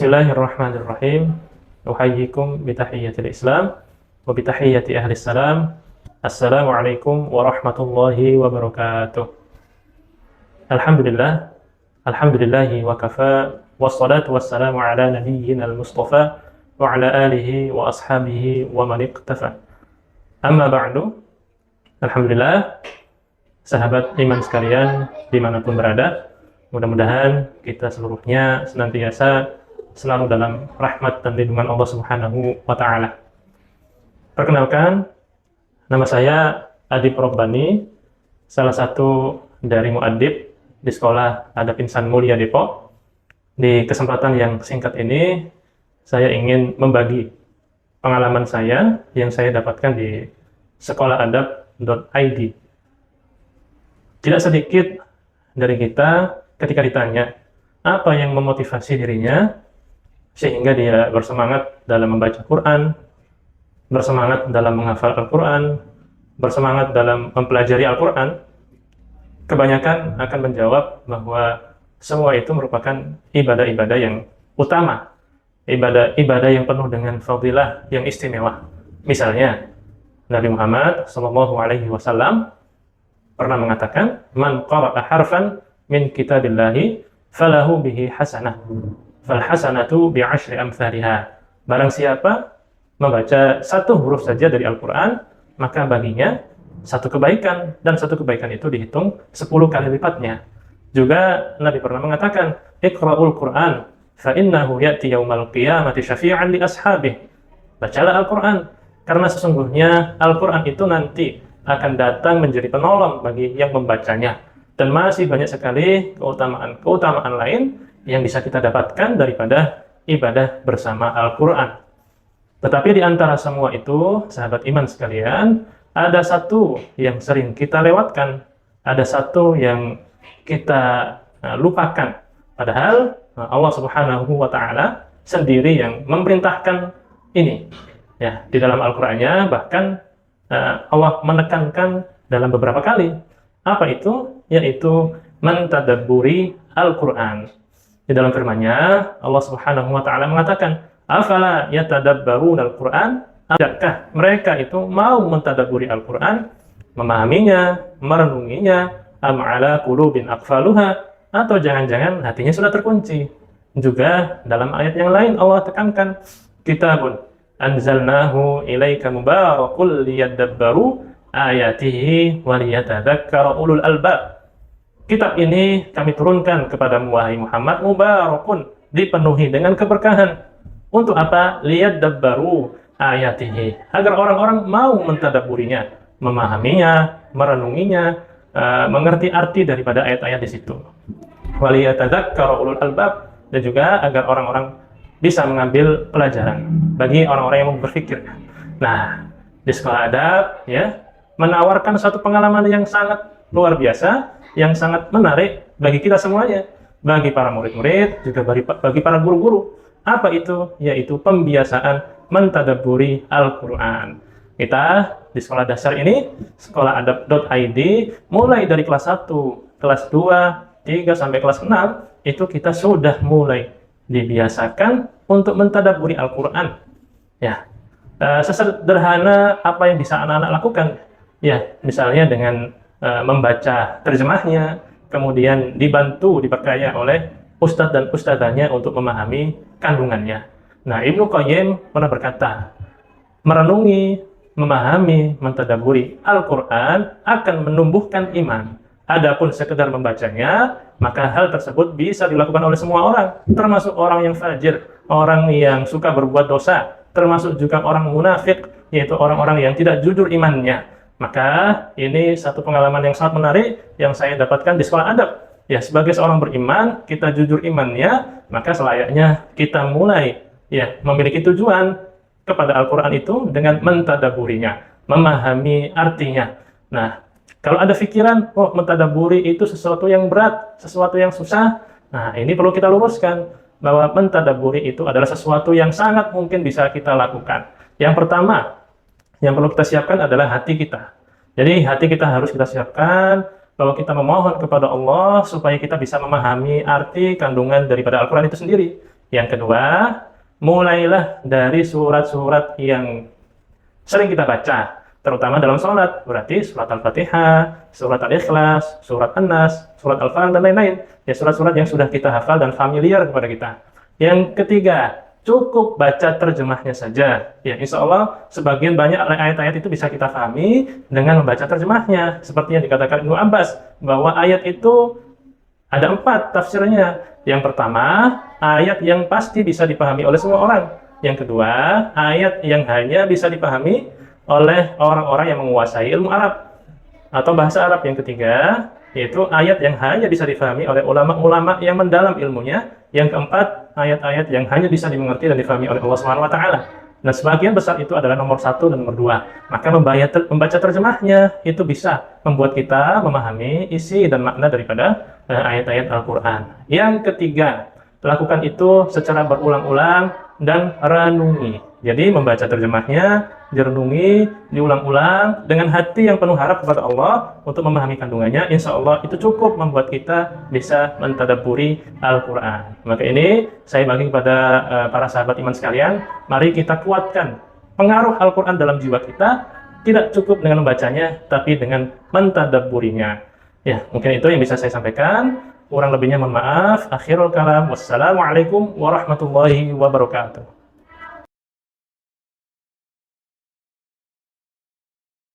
Bismillahirrahmanirrahim. Uhayyikum bitahiyyatil Islam wa bitahiyyati ahli salam. Assalamualaikum warahmatullahi wabarakatuh. Alhamdulillah, alhamdulillahi wa kafa, wassalatu wassalamu ala nabiyyina al-mustafa wa ala alihi wa ashabihi wa man iqtafa. Amma ba'du. Alhamdulillah, sahabat iman sekalian dimanapun berada, mudah-mudahan kita seluruhnya senantiasa selalu dalam rahmat dan lindungan Allah Subhanahu wa Ta'ala. Perkenalkan, nama saya Adib Robbani, salah satu dari mu'adib di Sekolah Adab Insan Mulia Depok. Di kesempatan yang singkat ini, saya ingin membagi pengalaman saya yang saya dapatkan di sekolahadab.id. Tidak sedikit dari kita ketika ditanya apa yang memotivasi dirinya sehingga dia bersemangat dalam membaca Quran, bersemangat dalam menghafal Al-Quran, bersemangat dalam mempelajari Al-Quran, kebanyakan akan menjawab bahwa semua itu merupakan ibadah-ibadah yang utama, ibadah-ibadah yang penuh dengan fadilah yang istimewa. Misalnya, Nabi Muhammad SAW pernah mengatakan, "Man qara'a harfan min kitabillahi falahu bihi hasanah. Fal hasanatu bi'ashri amthaliha." Barang siapa membaca satu huruf saja dari Al-Quran, maka baginya satu kebaikan, dan satu kebaikan itu dihitung 10 kali lipatnya. Juga Nabi pernah mengatakan, "Iqra'ul Qur'an fa innahu ya'ti yaumal qiyamati syafi'an li ashabih." Bacalah Al-Quran, karena sesungguhnya Al-Quran itu nanti akan datang menjadi penolong bagi yang membacanya. Dan masih banyak sekali keutamaan lain yang bisa kita dapatkan daripada ibadah bersama Al-Quran. Tetapi di antara semua itu, sahabat iman sekalian, ada satu yang sering kita lewatkan, ada satu yang kita lupakan. Padahal Allah Subhanahu wa Ta'ala sendiri yang memerintahkan ini. Ya, di dalam Al-Qur'annya bahkan Allah menekankan dalam beberapa kali. Apa itu? Yaitu mentadabburi Al-Qur'an. Di dalam firman-Nya Allah Subhanahu wa Ta'ala mengatakan, "Afala yatadabbaruna Al-Qur'an?" Adakah mereka itu mau mentadabburi Al-Qur'an, memahaminya, merenunginya, am ala qulubin aqfaluha, atau jangan-jangan hatinya sudah terkunci. Juga dalam ayat yang lain Allah tekankan, "Kitabun anzalnahu ilaika mubarakul liyadabbaru ayatihi wa liyatadzakkara ulul albab." Kitab ini kami turunkan kepadamu wahai Muhammad, mubarakun, dipenuhi dengan keberkahan. Untuk apa? Liyadabbaru ayatihi, agar orang-orang mau mentadabburinya, memahaminya, merenunginya, mengerti arti daripada ayat-ayat di situ. Wa liyatadzakkara ulul albab, dan juga agar orang-orang bisa mengambil pelajaran bagi orang-orang yang mau berpikir. Nah, di Sekolah Adab ya menawarkan satu pengalaman yang sangat luar biasa, yang sangat menarik bagi kita semuanya, bagi para murid-murid, juga bagi para guru-guru. Apa itu? Yaitu pembiasaan mentadabburi Al-Quran. Kita di sekolah dasar ini, sekolahadab.id, mulai dari kelas 1, kelas 2, 3, sampai kelas 6, itu kita sudah mulai dibiasakan untuk mentadabburi Al-Quran. Ya, sesederhana apa yang bisa anak-anak lakukan? Ya, misalnya dengan membaca terjemahnya, kemudian diperkaya oleh ustadz dan ustadzanya untuk memahami kandungannya. Nah, Ibnu Qayyim pernah berkata, merenungi, memahami, mentadabburi Al-Quran akan menumbuhkan iman. Adapun sekedar membacanya, maka hal tersebut bisa dilakukan oleh semua orang, termasuk orang yang fajir, orang yang suka berbuat dosa, termasuk juga orang munafik, yaitu orang-orang yang tidak jujur imannya. Maka ini satu pengalaman yang sangat menarik yang saya dapatkan di Sekolah Adab. Ya, sebagai seorang beriman, kita jujur imannya, maka selayaknya kita mulai ya memiliki tujuan kepada Al-Quran itu dengan mentadabburinya, memahami artinya. Nah, kalau ada pikiran, oh mentadabburi itu sesuatu yang berat, sesuatu yang susah, nah ini perlu kita luruskan, bahwa mentadabburi itu adalah sesuatu yang sangat mungkin bisa kita lakukan. Yang pertama, yang perlu kita siapkan adalah hati kita. Jadi hati kita harus kita siapkan bahwa kita memohon kepada Allah supaya kita bisa memahami arti kandungan daripada Al-Quran itu sendiri. Yang kedua, mulailah dari surat-surat yang sering kita baca, terutama dalam sholat, berarti surat Al-Fatihah, surat Al-Ikhlas, surat An-Nas, surat Al-Falaq, dan lain-lain. Ya, surat-surat yang sudah kita hafal dan familiar kepada kita. Yang ketiga, cukup baca terjemahnya saja. Ya, insya Allah sebagian banyak ayat-ayat itu bisa kita pahami dengan membaca terjemahnya. Seperti yang dikatakan Ibnu Abbas, bahwa ayat itu ada 4 tafsirnya. Yang pertama, ayat yang pasti bisa dipahami oleh semua orang. Yang kedua, ayat yang hanya bisa dipahami oleh orang-orang yang menguasai ilmu Arab atau bahasa Arab. Yang ketiga, yaitu ayat yang hanya bisa dipahami oleh ulama-ulama yang mendalam ilmunya. Yang keempat, ayat-ayat yang hanya bisa dimengerti dan dipahami oleh Allah Subhanahu wa taala. Nah, sebagian besar itu adalah nomor 1 dan nomor 2. Maka membaca terjemahnya itu bisa membuat kita memahami isi dan makna daripada ayat-ayat Al-Quran. Yang ketiga, lakukan itu secara berulang-ulang dan renungi. Jadi membaca terjemahnya, direnungi, diulang-ulang dengan hati yang penuh harap kepada Allah untuk memahami kandungannya. Insya Allah itu cukup membuat kita bisa mentadabburi Al-Quran. Maka ini saya bagi kepada para sahabat iman sekalian, mari kita kuatkan pengaruh Al-Quran dalam jiwa kita. Tidak cukup dengan membacanya, tapi dengan mentadabburinya. Ya, mungkin itu yang bisa saya sampaikan. Kurang lebihnya mohon maaf. Akhirul kalam. Wassalamualaikum warahmatullahi wabarakatuh.